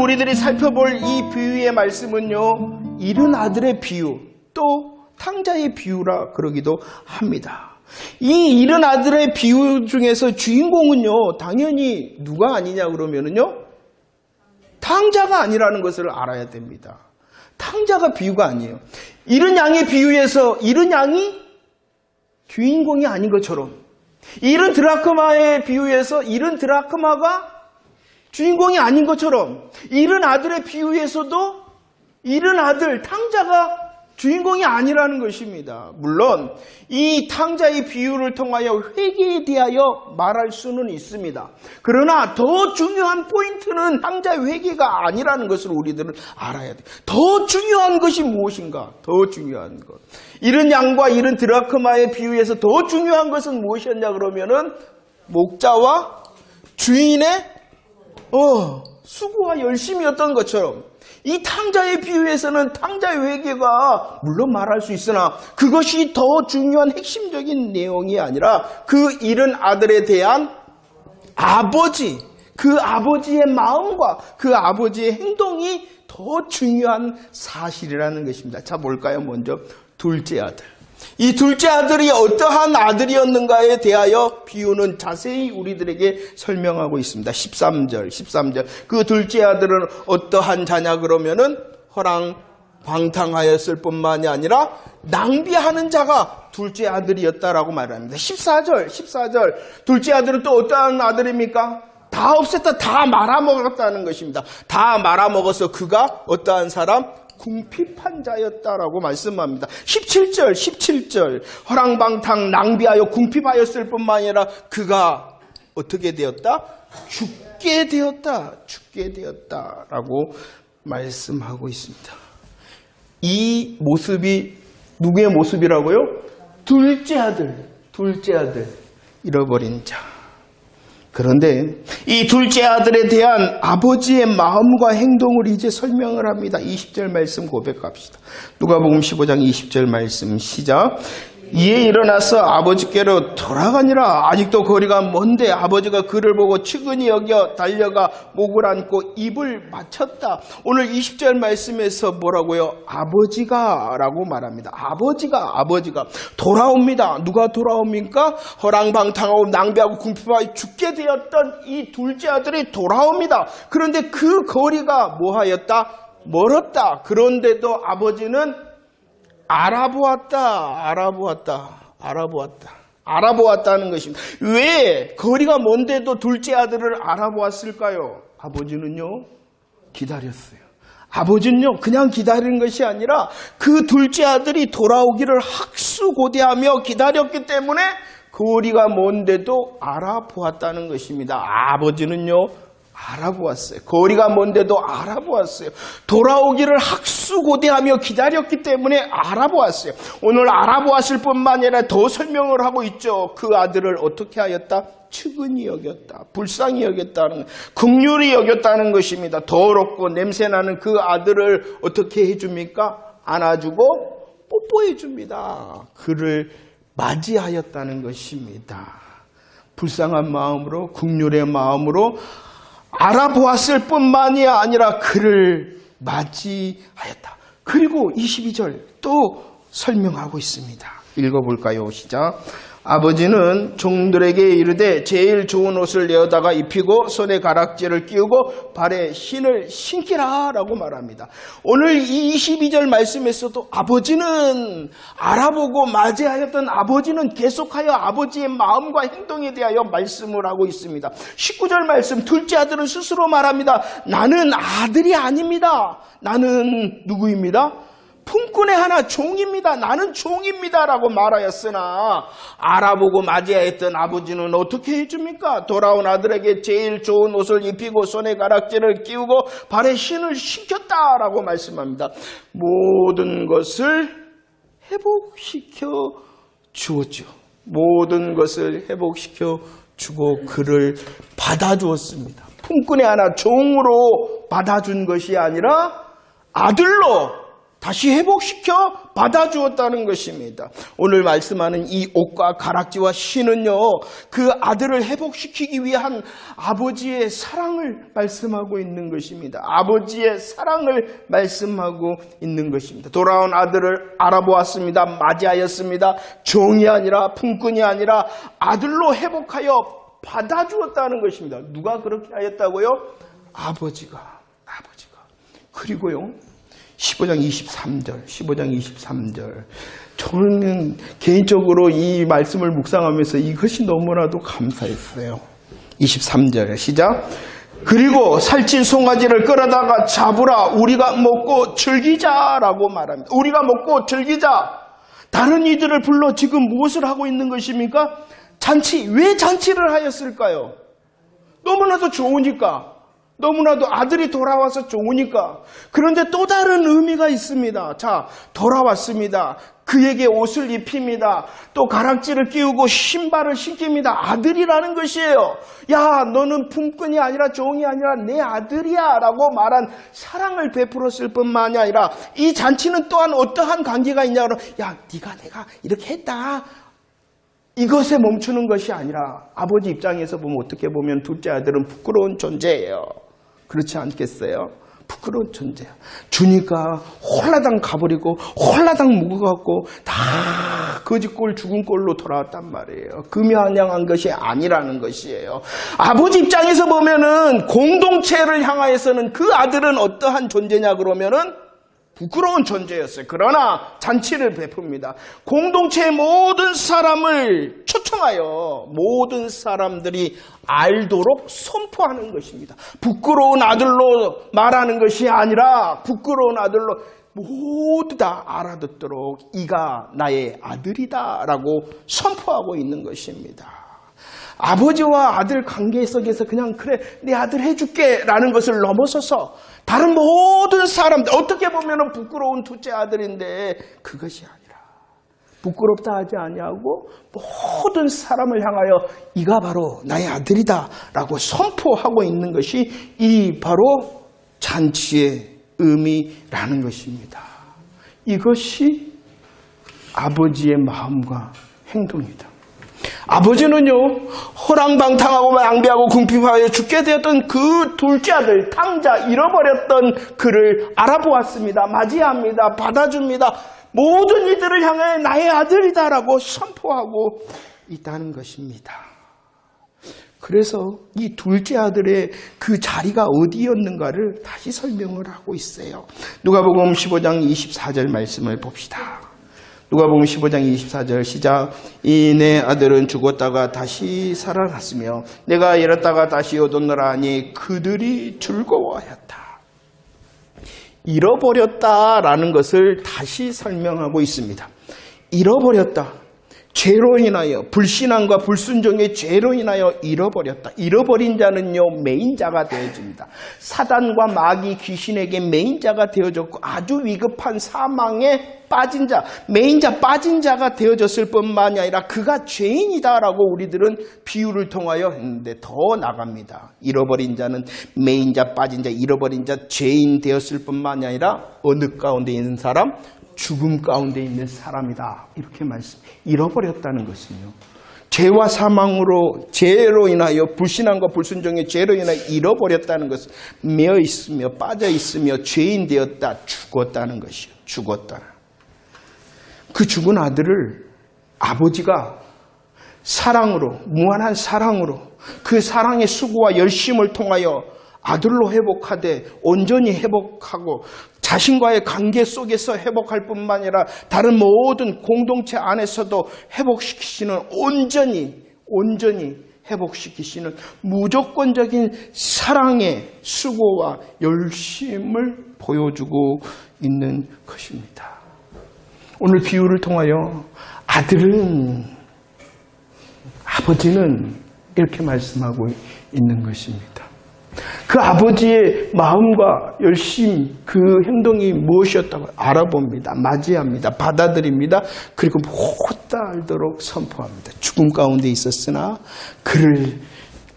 우리들이 살펴볼 이 비유의 말씀은요, 잃은 아들의 비유, 또 탕자의 비유라 그러기도 합니다. 이 잃은 아들의 비유 중에서 주인공은요, 당연히 누가 아니냐 그러면은요, 탕자가 아니라는 것을 알아야 됩니다. 탕자가 비유가 아니에요. 잃은 양의 비유에서 잃은 양이 주인공이 아닌 것처럼, 잃은 드라크마의 비유에서 잃은 드라크마가 주인공이 아닌 것처럼, 잃은 아들의 비유에서도 잃은 아들, 탕자가 주인공이 아니라는 것입니다. 물론 이 탕자의 비유를 통하여 회개에 대하여 말할 수는 있습니다. 그러나 더 중요한 포인트는 탕자의 회개가 아니라는 것을 우리들은 알아야 돼요. 더 중요한 것이 무엇인가? 더 중요한 것. 잃은 양과 잃은 드라크마의 비유에서 더 중요한 것은 무엇이었냐 그러면은 목자와 주인의 수고와 열심이었던 것처럼, 이 탕자의 비유에서는 탕자의 회개가 물론 말할 수 있으나 그것이 더 중요한 핵심적인 내용이 아니라 그 잃은 아들에 대한 아버지, 그 아버지의 마음과 그 아버지의 행동이 더 중요한 사실이라는 것입니다. 자, 뭘까요? 먼저 둘째 아들. 이 둘째 아들이 어떠한 아들이었는가에 대하여 비유는 자세히 우리들에게 설명하고 있습니다. 13절. 그 둘째 아들은 어떠한 자냐 그러면은 허랑방탕하였을 뿐만이 아니라 낭비하는 자가 둘째 아들이었다라고 말합니다. 14절. 둘째 아들은 또 어떠한 아들입니까? 다 없앴다, 다 말아먹었다는 것입니다. 다 말아먹어서 그가 어떠한 사람? 궁핍한 자였다라고 말씀합니다. 17절. 허랑방탕 낭비하여 궁핍하였을 뿐만 아니라 그가 어떻게 되었다? 죽게 되었다라고 말씀하고 있습니다. 이 모습이 누구의 모습이라고요? 둘째 아들, 잃어버린 자. 그런데 이 둘째 아들에 대한 아버지의 마음과 행동을 이제 설명을 합니다. 20절 말씀 고백합시다. 누가복음 15장 20절 말씀 시작. 이에 일어나서 아버지께로 돌아가니라. 아직도 거리가 먼데 아버지가 그를 보고 측은히 여겨 달려가 목을 안고 입을 맞췄다. 오늘 20절 말씀에서 뭐라고요? 아버지가 라고 말합니다. 아버지가 돌아옵니다. 누가 돌아옵니까? 허랑방탕하고 낭비하고 궁핍하여 죽게 되었던 이 둘째 아들이 돌아옵니다. 그런데 그 거리가 뭐하였다? 멀었다. 그런데도 아버지는 알아보았다는 것입니다. 왜 거리가 먼데도 둘째 아들을 알아보았을까요? 아버지는요, 기다렸어요. 아버지는요, 그냥 기다리는 것이 아니라 그 둘째 아들이 돌아오기를 학수고대하며 기다렸기 때문에 거리가 먼데도 알아보았다는 것입니다. 아버지는요, 알아보았어요. 거리가 먼데도 알아보았어요. 돌아오기를 학수고대하며 기다렸기 때문에 알아보았어요. 오늘 알아보았을 뿐만 아니라 더 설명을 하고 있죠. 그 아들을 어떻게 하였다? 측은히 여겼다. 불쌍히 여겼다는, 긍휼히 여겼다는 것입니다. 더럽고 냄새나는 그 아들을 어떻게 해줍니까? 안아주고 뽀뽀해줍니다. 그를 맞이하였다는 것입니다. 불쌍한 마음으로, 긍휼의 마음으로 알아보았을 뿐만이 아니라 그를 맞이하였다. 그리고 22절 또 설명하고 있습니다. 읽어볼까요? 시작. 아버지는 종들에게 이르되 제일 좋은 옷을 내어다가 입히고 손에 가락지를 끼우고 발에 신을 신기라 라고 말합니다. 오늘 이 22절 말씀에서도 아버지는 알아보고 맞이하였던 아버지는 계속하여 아버지의 마음과 행동에 대하여 말씀을 하고 있습니다. 19절 말씀, 둘째 아들은 스스로 말합니다. 나는 아들이 아닙니다. 나는 누구입니다? 품꾼의 하나 종입니다. 나는 종입니다 라고 말하였으나 알아보고 맞이하였던 아버지는 어떻게 해줍니까? 돌아온 아들에게 제일 좋은 옷을 입히고 손에 가락지를 끼우고 발에 신을 신겼다라고 말씀합니다. 모든 것을 회복시켜 주었죠. 모든 것을 회복시켜 주고 그를 받아주었습니다. 품꾼의 하나 종으로 받아준 것이 아니라 아들로 다시 회복시켜 받아주었다는 것입니다. 오늘 말씀하는 이 옷과 가락지와 신은요, 그 아들을 회복시키기 위한 아버지의 사랑을 말씀하고 있는 것입니다. 아버지의 사랑을 말씀하고 있는 것입니다. 돌아온 아들을 알아보았습니다. 맞이하였습니다. 종이 아니라 품꾼이 아니라 아들로 회복하여 받아주었다는 것입니다. 누가 그렇게 하였다고요? 아버지가. 그리고요, 15장 23절. 저는 개인적으로 이 말씀을 묵상하면서 이것이 너무나도 감사했어요. 23절 시작. 그리고 살찐 송아지를 끌어다가 잡으라, 우리가 먹고 즐기자라고 말합니다. 우리가 먹고 즐기자. 다른 이들을 불러 지금 무엇을 하고 있는 것입니까? 잔치. 왜 잔치를 하였을까요? 너무나도 좋으니까. 너무나도 아들이 돌아와서 좋으니까. 그런데 또 다른 의미가 있습니다. 자, 돌아왔습니다. 그에게 옷을 입힙니다. 또 가락지를 끼우고 신발을 신깁니다. 아들이라는 것이에요. 야, 너는 품꾼이 아니라 종이 아니라 내 아들이야 라고 말한 사랑을 베풀었을 뿐만이 아니라 이 잔치는 또한 어떠한 관계가 있냐 그러면, 야, 네가 내가 이렇게 했다, 이것에 멈추는 것이 아니라 아버지 입장에서 보면 어떻게 보면 둘째 아들은 부끄러운 존재예요. 그렇지 않겠어요? 부끄러운 존재야. 주니까 홀라당 가버리고 홀라당 묵어갖고 다 거짓골 죽은 꼴로 돌아왔단 말이에요. 금연양한 것이 아니라는 것이에요. 아버지 입장에서 보면은 공동체를 향하여서는 그 아들은 어떠한 존재냐 그러면은 부끄러운 존재였어요. 그러나 잔치를 베풉니다. 공동체의 모든 사람을 초청하여 모든 사람들이 알도록 선포하는 것입니다. 부끄러운 아들로 말하는 것이 아니라 부끄러운 아들로 모두 다 알아듣도록 이가 나의 아들이다 라고 선포하고 있는 것입니다. 아버지와 아들 관계 속에서 그냥 그래 내 아들 해줄게 라는 것을 넘어서서 다른 모든 사람들, 어떻게 보면 부끄러운 둘째 아들인데 그것이 아니라 부끄럽다 하지 아니하고 모든 사람을 향하여 이가 바로 나의 아들이다 라고 선포하고 있는 것이 이 바로 잔치의 의미라는 것입니다. 이것이 아버지의 마음과 행동이다. 아버지는요, 허랑방탕하고 낭비하고 궁핍하여 죽게 되었던 그 둘째 아들 탕자, 잃어버렸던 그를 알아보았습니다. 맞이합니다. 받아줍니다. 모든 이들을 향해 나의 아들이다라고 선포하고 있다는 것입니다. 그래서 이 둘째 아들의 그 자리가 어디였는가를 다시 설명을 하고 있어요. 누가복음 15장 24절 말씀을 봅시다. 누가복음 15장 24절 시작. 이 내 아들은 죽었다가 다시 살아났으며 내가 잃었다가 다시 얻었노라 하니 그들이 즐거워하였다. 잃어버렸다라는 것을 다시 설명하고 있습니다. 잃어버렸다. 죄로 인하여, 불신앙과 불순종의 죄로 인하여 잃어버렸다. 잃어버린 자는요, 매인자가 되어집니다. 사단과 마귀 귀신에게 매인자가 되어졌고 아주 위급한 사망에 빠진 자, 매인자 빠진 자가 되어졌을 뿐만이 아니라 그가 죄인이다라고 우리들은 비유를 통하여 했는데 더 나갑니다. 잃어버린 자는 매인자, 빠진 자, 잃어버린 자, 죄인 되었을 뿐만이 아니라 어느 가운데 있는 사람? 죽음 가운데 있는 사람이다. 이렇게 잃어버렸다는 것은요, 죄와 사망으로, 죄로 인하여, 불신앙과 불순종의 죄로 인하여 잃어버렸다는 것은 매어 있으며 빠져 있으며 죄인 되었다, 죽었다는 것이요. 죽었다. 그 죽은 아들을 아버지가 사랑으로, 무한한 사랑으로, 그 사랑의 수고와 열심을 통하여 아들로 회복하되 온전히 회복하고 자신과의 관계 속에서 회복할 뿐만 아니라 다른 모든 공동체 안에서도 회복시키시는, 온전히 회복시키시는 무조건적인 사랑의 수고와 열심을 보여주고 있는 것입니다. 오늘 비유를 통하여 아버지는 이렇게 말씀하고 있는 것입니다. 그 아버지의 마음과 열심, 그 행동이 무엇이었다고 알아봅니다. 맞이합니다. 받아들입니다. 그리고 모두 알도록 선포합니다. 죽음 가운데 있었으나 그를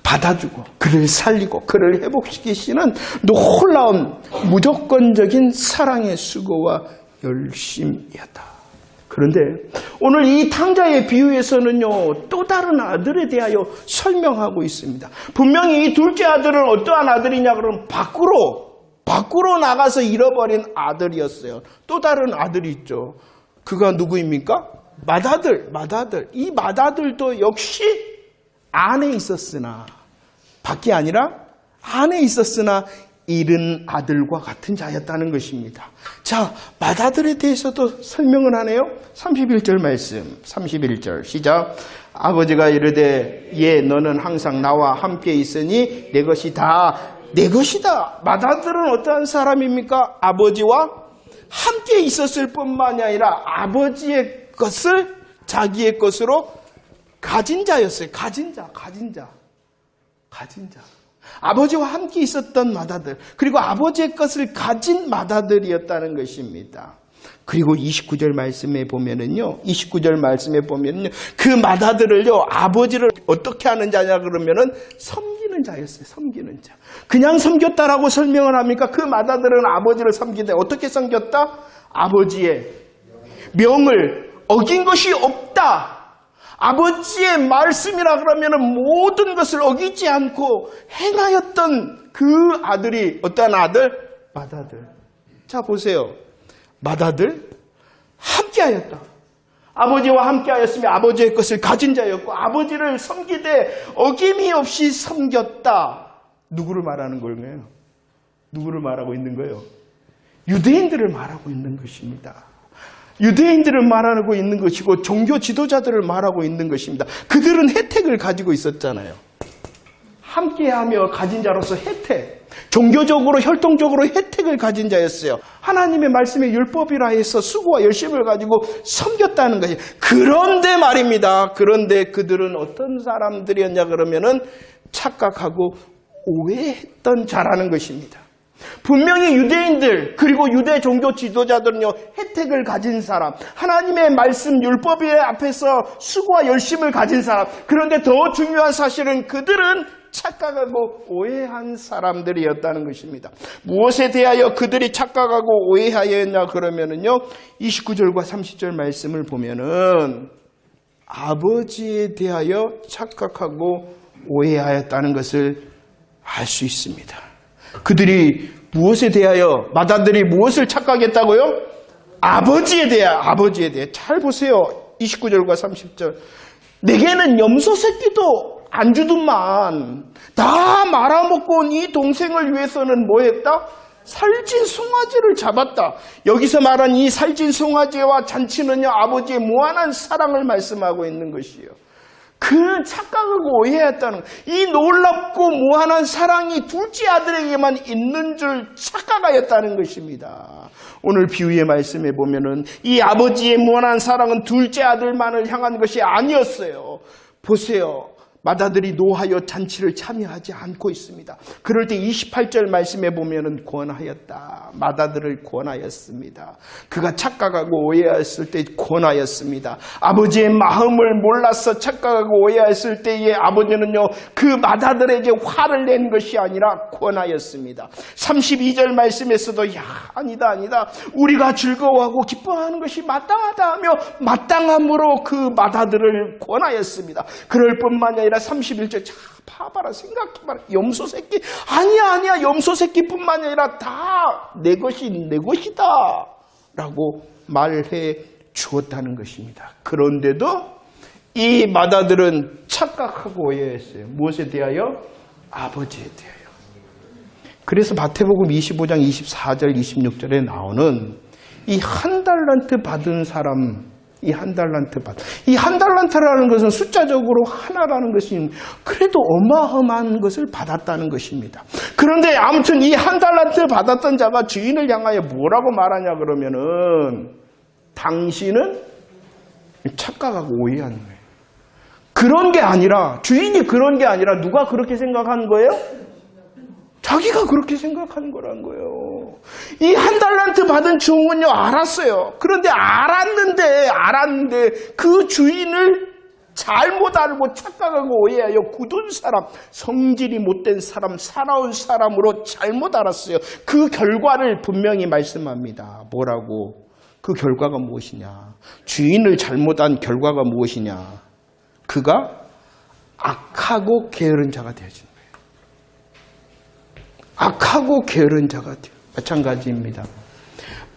받아주고 그를 살리고 그를 회복시키시는 놀라운 무조건적인 사랑의 수고와 열심이었다. 그런데 오늘 이 탕자의 비유에서는요, 또 다른 아들에 대하여 설명하고 있습니다. 분명히 이 둘째 아들은 어떠한 아들이냐 그러면 밖으로 나가서 잃어버린 아들이었어요. 또 다른 아들이 있죠. 그가 누구입니까? 맏아들. 이 맏아들도 역시 안에 있었으나, 밖이 아니라 안에 있었으나 잃은 아들과 같은 자였다는 것입니다. 자, 맏아들에 대해서도 설명을 하네요. 31절 말씀, 31절 시작. 아버지가 이르되 예 너는 항상 나와 함께 있으니 내 것이 다 내 것이다. 맏아들은 어떠한 사람입니까? 아버지와 함께 있었을 뿐만이 아니라 아버지의 것을 자기의 것으로 가진 자였어요. 가진 자. 아버지와 함께 있었던 맏아들, 그리고 아버지의 것을 가진 맏아들이었다는 것입니다. 그리고 29절 말씀에 보면은요, 그 맏아들을요, 아버지를 어떻게 하는 자냐 그러면은 섬기는 자였어요. 섬기는 자. 그냥 섬겼다라고 설명을 합니까? 그 맏아들은 아버지를 섬기되 어떻게 섬겼다? 아버지의 명을 어긴 것이 없다. 아버지의 말씀이라 그러면 모든 것을 어기지 않고 행하였던 그 아들이 어떤 아들? 맏아들. 자 보세요. 맏아들 함께하였다. 아버지와 함께하였으며 아버지의 것을 가진 자였고 아버지를 섬기되 어김이 없이 섬겼다. 누구를 말하는 거예요? 누구를 말하고 있는 거예요? 유대인들을 말하고 있는 것입니다. 유대인들을 말하고 있는 것이고 종교 지도자들을 말하고 있는 것입니다. 그들은 혜택을 가지고 있었잖아요. 함께하며 가진 자로서 혜택, 종교적으로 혈통적으로 혜택을 가진 자였어요. 하나님의 말씀의 율법이라 해서 수고와 열심을 가지고 섬겼다는 것이. 그런데 말입니다. 그런데 그들은 어떤 사람들이었냐 그러면은 착각하고 오해했던 자라는 것입니다. 분명히 유대인들 그리고 유대 종교 지도자들은요, 혜택을 가진 사람, 하나님의 말씀 율법의 앞에서 수고와 열심을 가진 사람. 그런데 더 중요한 사실은 그들은 착각하고 오해한 사람들이었다는 것입니다. 무엇에 대하여 그들이 착각하고 오해하였냐 그러면은요, 29절과 30절 말씀을 보면은 아버지에 대하여 착각하고 오해하였다는 것을 알 수 있습니다. 그들이 무엇에 대하여, 맏아들이 무엇을 착각했다고요? 아버지에 대해. 잘 보세요. 29절과 30절. 내게는 염소 새끼도 안 주더만. 다 말아먹고 온 이 동생을 위해서는 뭐 했다? 살찐 송아지를 잡았다. 여기서 말한 이 살찐 송아지와 잔치는요, 아버지의 무한한 사랑을 말씀하고 있는 것이에요. 그는 착각하고 오해했다는, 이 놀랍고 무한한 사랑이 둘째 아들에게만 있는 줄 착각하였다는 것입니다. 오늘 비유의 말씀에 보면은 이 아버지의 무한한 사랑은 둘째 아들만을 향한 것이 아니었어요. 보세요. 맏아들이 노하여 잔치를 참여하지 않고 있습니다. 그럴 때 28절 말씀에 보면은 권하였다. 맏아들을 권하였습니다. 그가 착각하고 오해했을 때 권하였습니다. 아버지의 마음을 몰라서 착각하고 오해했을 때에 아버지는요, 그 맏아들에게 화를 낸 것이 아니라 권하였습니다. 32절 말씀에서도 아니다. 우리가 즐거워하고 기뻐하는 것이 마땅하다 하며 마땅함으로 그 맏아들을 권하였습니다. 그럴 뿐만 아니라 31절, 자, 봐봐라, 생각해봐라. 염소 새끼. 아니야. 염소 새끼뿐만 아니라 다 내 것이다. 라고 말해 주었다는 것입니다. 그런데도 이 맏아들은 착각하고 오해했어요. 무엇에 대하여? 아버지에 대하여. 그래서 마태복음 25장 24절 26절에 나오는 이 한 달란트 받은 사람, 이 한 달란트라는 것은 숫자적으로 하나라는 것이 그래도 어마어마한 것을 받았다는 것입니다. 그런데 아무튼 이 한 달란트 받았던 자가 주인을 향하여 뭐라고 말하냐 그러면은 당신은 착각하고 오해하는 거예요. 그런 게 아니라, 주인이 그런 게 아니라 누가 그렇게 생각한 거예요? 자기가 그렇게 생각하는 거란 거예요. 이 한 달란트 받은 종은요, 알았어요. 그런데 알았는데 그 주인을 잘못 알고 착각하고 오해하여 굳은 사람, 성질이 못된 사람, 사나운 사람으로 잘못 알았어요. 그 결과를 분명히 말씀합니다. 뭐라고? 그 결과가 무엇이냐? 주인을 잘못한 결과가 무엇이냐? 그가 악하고 게으른 자가 되어진 거예요. 악하고 게으른 자가 되어. 마찬가지입니다.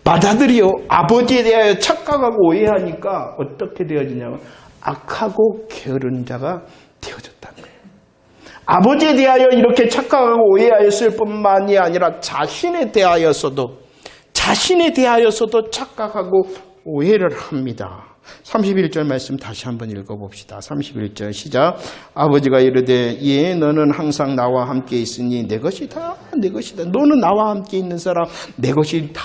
맏아들이요, 아버지에 대하여 착각하고 오해하니까 어떻게 되어지냐면 악하고 게으른 자가 되어졌다는 거예요. 아버지에 대하여 이렇게 착각하고 오해하였을 뿐만이 아니라 자신에 대하여서도 착각하고 오해를 합니다. 31절 말씀 다시 한번 읽어봅시다. 31절 시작. 아버지가 이르되 예 너는 항상 나와 함께 있으니 내 것이다 내 것이다. 너는 나와 함께 있는 사람 내 것이 다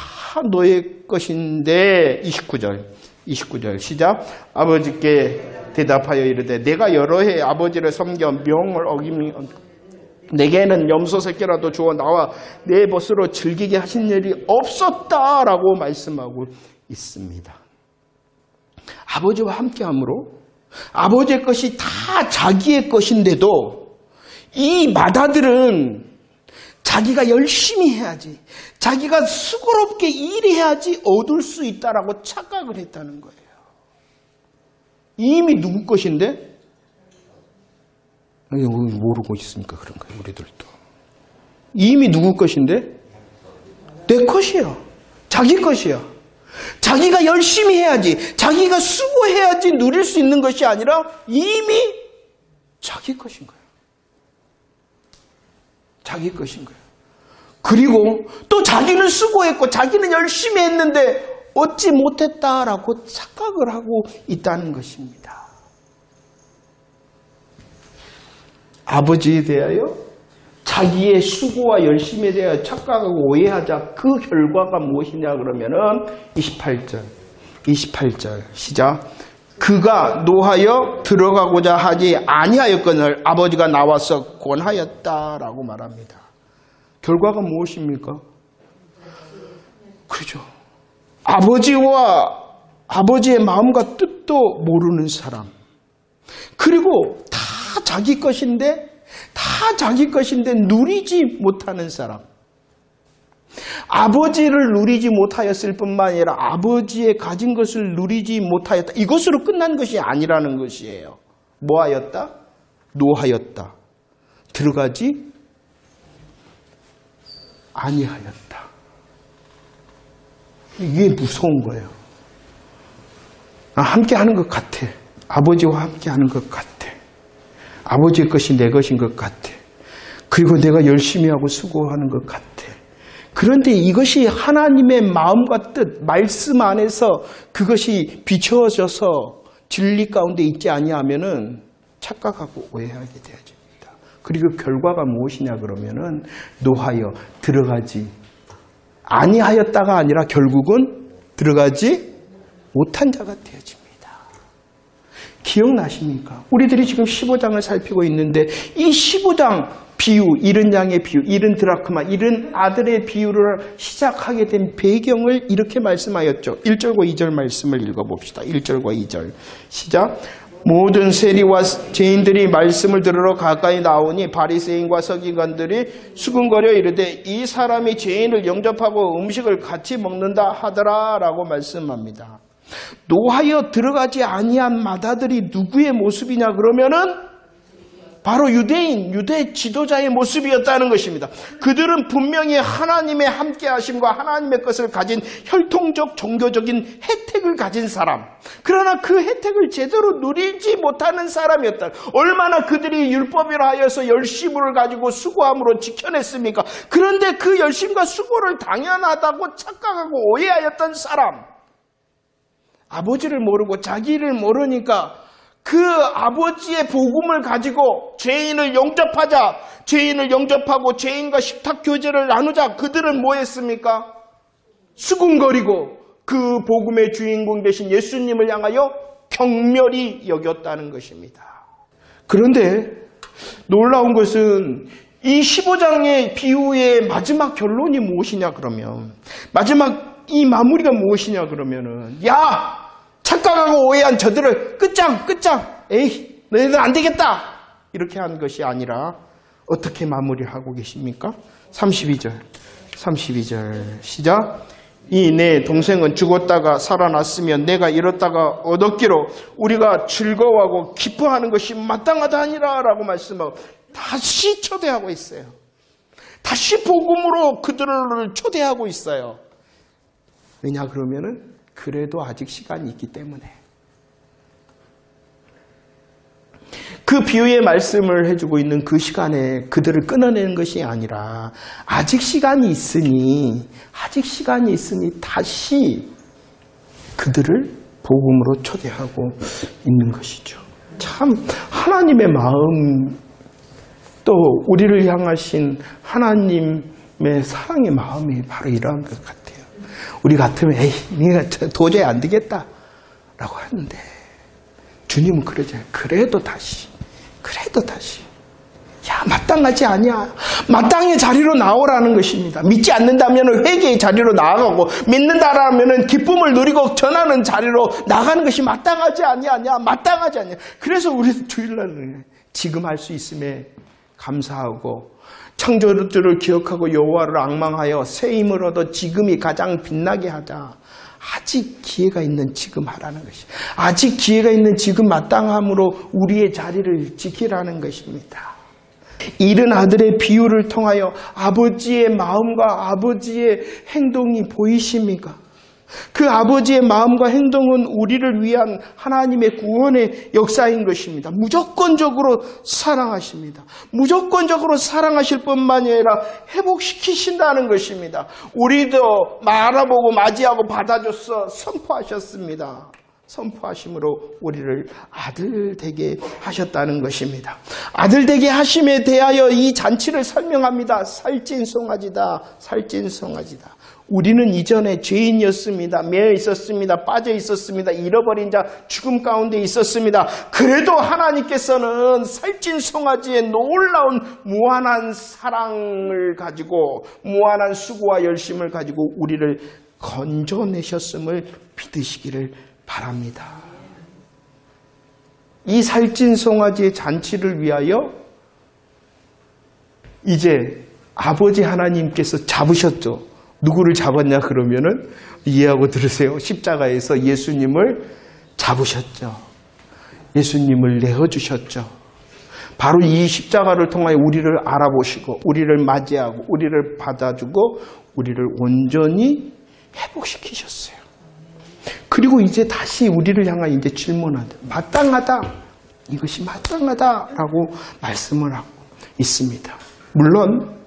너의 것인데. 29절 시작. 아버지께 대답하여 이르되 내가 여러 해 아버지를 섬겨 명을 어기며 내게는 염소 새끼라도 주어 나와 내 벗으로 즐기게 하신 일이 없었다라고 말씀하고 있습니다. 아버지와 함께함으로 아버지의 것이 다 자기의 것인데도 이 맏아들은 자기가 열심히 해야지, 자기가 수고롭게 일해야지 얻을 수 있다라고 착각을 했다는 거예요. 이미 누구 것인데? 모르고 있으니까 그런 거예요, 우리들도. 이미 누구 것인데? 내 것이야. 자기 것이야. 자기가 열심히 해야지, 자기가 수고해야지 누릴 수 있는 것이 아니라 이미 자기 것인 거예요. 자기 것인 거예요. 그리고 또 자기는 수고했고 자기는 열심히 했는데 얻지 못했다라고 착각을 하고 있다는 것입니다. 아버지에 대하여 자기의 수고와 열심에 대하여 착각하고 오해하자. 그 결과가 무엇이냐 그러면은 28절 시작. 그가 노하여 들어가고자 하지 아니하였거늘 아버지가 나와서 권하였다라고 말합니다. 결과가 무엇입니까? 그죠. 아버지의 마음과 뜻도 모르는 사람. 그리고 다 자기 것인데 누리지 못하는 사람. 아버지를 누리지 못하였을 뿐만 아니라 아버지의 가진 것을 누리지 못하였다. 이것으로 끝난 것이 아니라는 것이에요. 뭐하였다? 노하였다. 들어가지 아니하였다. 이게 무서운 거예요. 함께 하는 것 같아. 아버지와 함께 하는 것 같아. 아버지의 것이 내 것인 것 같아. 그리고 내가 열심히 하고 수고하는 것 같아. 그런데 이것이 하나님의 마음과 뜻, 말씀 안에서 그것이 비춰져서 진리 가운데 있지 아니하면은 착각하고 오해하게 되어집니다. 그리고 결과가 무엇이냐 그러면은 노하여 들어가지 아니하였다가 아니라 결국은 들어가지 못한 자가 되어집니다. 기억나십니까? 우리들이 지금 15장을 살피고 있는데 이 15장 비유, 잃은 양의 비유, 잃은 드라크마, 잃은 아들의 비유를 시작하게 된 배경을 이렇게 말씀하였죠. 1절과 2절 말씀을 읽어봅시다. 1절과 2절 시작. 모든 세리와 죄인들이 말씀을 들으러 가까이 나오니 바리새인과 서기관들이 수군거려 이르되 이 사람이 죄인을 영접하고 음식을 같이 먹는다 하더라 라고 말씀합니다. 노하여 들어가지 아니한 맏아들이 누구의 모습이냐 그러면은 바로 유대 지도자의 모습이었다는 것입니다. 그들은 분명히 하나님의 함께하심과 하나님의 것을 가진 혈통적 종교적인 혜택을 가진 사람, 그러나 그 혜택을 제대로 누리지 못하는 사람이었다. 얼마나 그들이 율법이라 하여서 열심을 가지고 수고함으로 지켜냈습니까? 그런데 그 열심과 수고를 당연하다고 착각하고 오해하였던 사람, 아버지를 모르고 자기를 모르니까 그 아버지의 복음을 가지고 죄인을 영접하자, 죄인을 영접하고 죄인과 식탁 교제를 나누자. 그들은 뭐 했습니까? 수군거리고 그 복음의 주인공 되신 예수님을 향하여 경멸히 여겼다는 것입니다. 그런데 놀라운 것은 이 15장의 비유의 마지막 결론이 무엇이냐 그러면, 마지막 이 마무리가 무엇이냐 그러면은, 야! 착각하고 오해한 저들을 끝장 에이 너희들 안 되겠다 이렇게 한 것이 아니라 어떻게 마무리하고 계십니까? 32절 시작. 이 내 동생은 죽었다가 살아났으면 내가 잃었다가 얻었기로 우리가 즐거워하고 기뻐하는 것이 마땅하다 아니라 라고 말씀하고 다시 초대하고 있어요. 다시 복음으로 그들을 초대하고 있어요. 왜냐 그러면은 그래도 아직 시간이 있기 때문에. 그 비유의 말씀을 해주고 있는 그 시간에 그들을 끊어내는 것이 아니라 아직 시간이 있으니 다시 그들을 복음으로 초대하고 있는 것이죠. 참 하나님의 마음, 또 우리를 향하신 하나님의 사랑의 마음이 바로 이러한 것 같아요. 우리 같으면 에이 내가 도저히 안 되겠다 라고 하는데 주님은 그러잖아요. 그래도 다시 야 마땅하지 아니야. 마땅의 자리로 나오라는 것입니다. 믿지 않는다면 회개의 자리로 나아가고 믿는다라면 기쁨을 누리고 전하는 자리로 나가는 것이 마땅하지 아니야. 마땅하지 않냐. 그래서 우리 주일날은 지금 할 수 있음에 감사하고 창조주를 기억하고 여호와를 앙망하여 새 힘을 얻어 지금이 가장 빛나게 하자. 아직 기회가 있는 지금 하라는 것이. 아직 기회가 있는 지금 마땅함으로 우리의 자리를 지키라는 것입니다. 잃은 아들의 비유를 통하여 아버지의 마음과 아버지의 행동이 보이십니까? 그 아버지의 마음과 행동은 우리를 위한 하나님의 구원의 역사인 것입니다. 무조건적으로 사랑하십니다. 무조건적으로 사랑하실 뿐만이 아니라 회복시키신다는 것입니다. 우리도 알아보고 맞이하고 받아줘서 선포하셨습니다. 선포하심으로 우리를 아들 되게 하셨다는 것입니다. 아들 되게 하심에 대하여 이 잔치를 설명합니다. 살찐송아지다. 우리는 이전에 죄인이었습니다. 매여 있었습니다. 빠져 있었습니다. 잃어버린 자 죽음 가운데 있었습니다. 그래도 하나님께서는 살찐 송아지의 놀라운 무한한 사랑을 가지고 무한한 수고와 열심을 가지고 우리를 건져내셨음을 믿으시기를 바랍니다. 이 살찐 송아지의 잔치를 위하여 이제 아버지 하나님께서 잡으셨죠. 누구를 잡았냐 그러면은 이해하고 들으세요. 십자가에서 예수님을 잡으셨죠. 예수님을 내어주셨죠. 바로 이 십자가를 통하여 우리를 알아보시고 우리를 맞이하고 우리를 받아주고 우리를 온전히 회복시키셨어요. 그리고 이제 다시 우리를 향하여 이제 질문한다. 마땅하다. 이것이 마땅하다라고 말씀을 하고 있습니다. 물론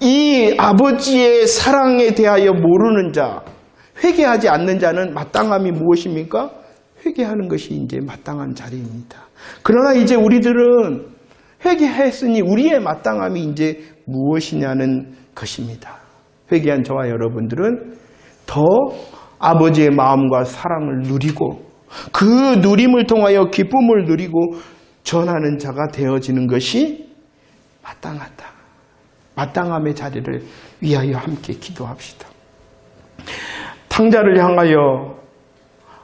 이 아버지의 사랑에 대하여 모르는 자, 회개하지 않는 자는 마땅함이 무엇입니까? 회개하는 것이 이제 마땅한 자리입니다. 그러나 이제 우리들은 회개했으니 우리의 마땅함이 이제 무엇이냐는 것입니다. 회개한 저와 여러분들은 더 아버지의 마음과 사랑을 누리고 그 누림을 통하여 기쁨을 누리고 전하는 자가 되어지는 것이 마땅하다. 마땅함의 자리를 위하여 함께 기도합시다. 탕자를 향하여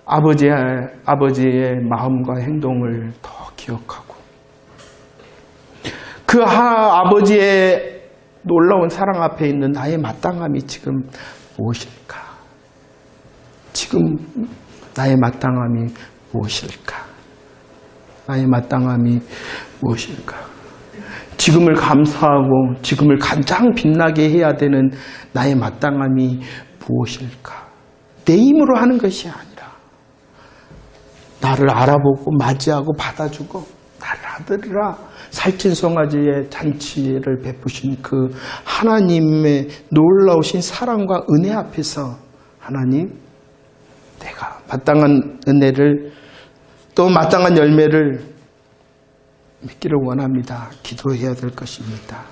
아버지의 마음과 행동을 더 기억하고 그 아버지의 놀라운 사랑 앞에 있는 나의 마땅함이 지금 무엇일까? 지금 나의 마땅함이 무엇일까? 나의 마땅함이 무엇일까? 지금을 감사하고 지금을 가장 빛나게 해야 되는 나의 마땅함이 무엇일까? 내 힘으로 하는 것이 아니라 나를 알아보고 맞이하고 받아주고 나를 아들이라 살찐 송아지의 잔치를 베푸신 그 하나님의 놀라우신 사랑과 은혜 앞에서 하나님, 내가 마땅한 은혜를 또 마땅한 열매를 믿기를 원합니다. 기도해야 될 것입니다.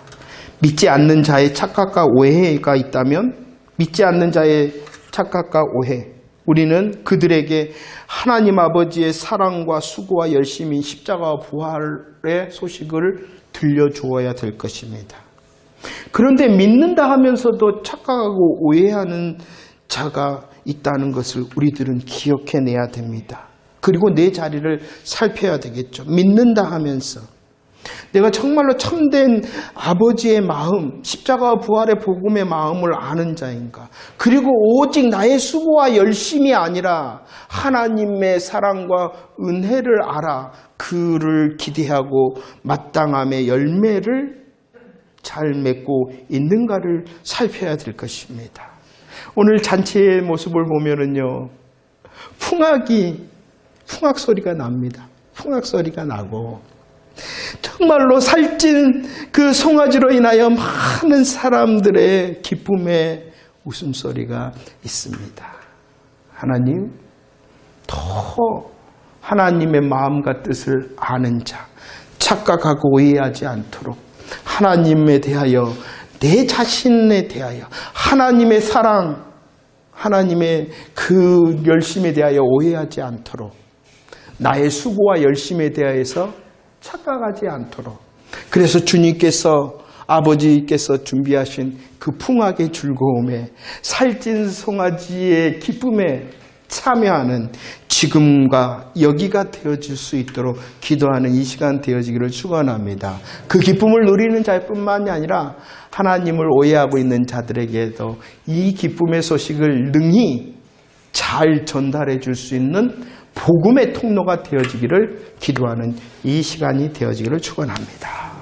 믿지 않는 자의 착각과 오해가 있다면 믿지 않는 자의 착각과 오해, 우리는 그들에게 하나님 아버지의 사랑과 수고와 열심인 십자가와 부활의 소식을 들려주어야 될 것입니다. 그런데 믿는다 하면서도 착각하고 오해하는 자가 있다는 것을 우리들은 기억해내야 됩니다. 그리고 내 자리를 살펴야 되겠죠. 믿는다 하면서 내가 정말로 참된 아버지의 마음, 십자가와 부활의 복음의 마음을 아는 자인가? 그리고 오직 나의 수고와 열심이 아니라 하나님의 사랑과 은혜를 알아 그를 기대하고 마땅함의 열매를 잘 맺고 있는가를 살펴야 될 것입니다. 오늘 잔치의 모습을 보면은요, 풍악 소리가 납니다. 풍악 소리가 나고, 정말로 살찐 그 송아지로 인하여 많은 사람들의 기쁨의 웃음소리가 있습니다. 하나님, 더 하나님의 마음과 뜻을 아는 자, 착각하고 오해하지 않도록 하나님에 대하여, 내 자신에 대하여 하나님의 사랑, 하나님의 그 열심에 대하여 오해하지 않도록, 나의 수고와 열심에 대하여서 착각하지 않도록, 그래서 주님께서, 아버지께서 준비하신 그 풍악의 즐거움에, 살찐 송아지의 기쁨에 참여하는 지금과 여기가 되어질 수 있도록 기도하는 이 시간 되어지기를 축원합니다. 그 기쁨을 누리는 자뿐만이 아니라 하나님을 오해하고 있는 자들에게도 이 기쁨의 소식을 능히 잘 전달해 줄 수 있는 복음의 통로가 되어지기를 기도하는 이 시간이 되어지기를 축원합니다.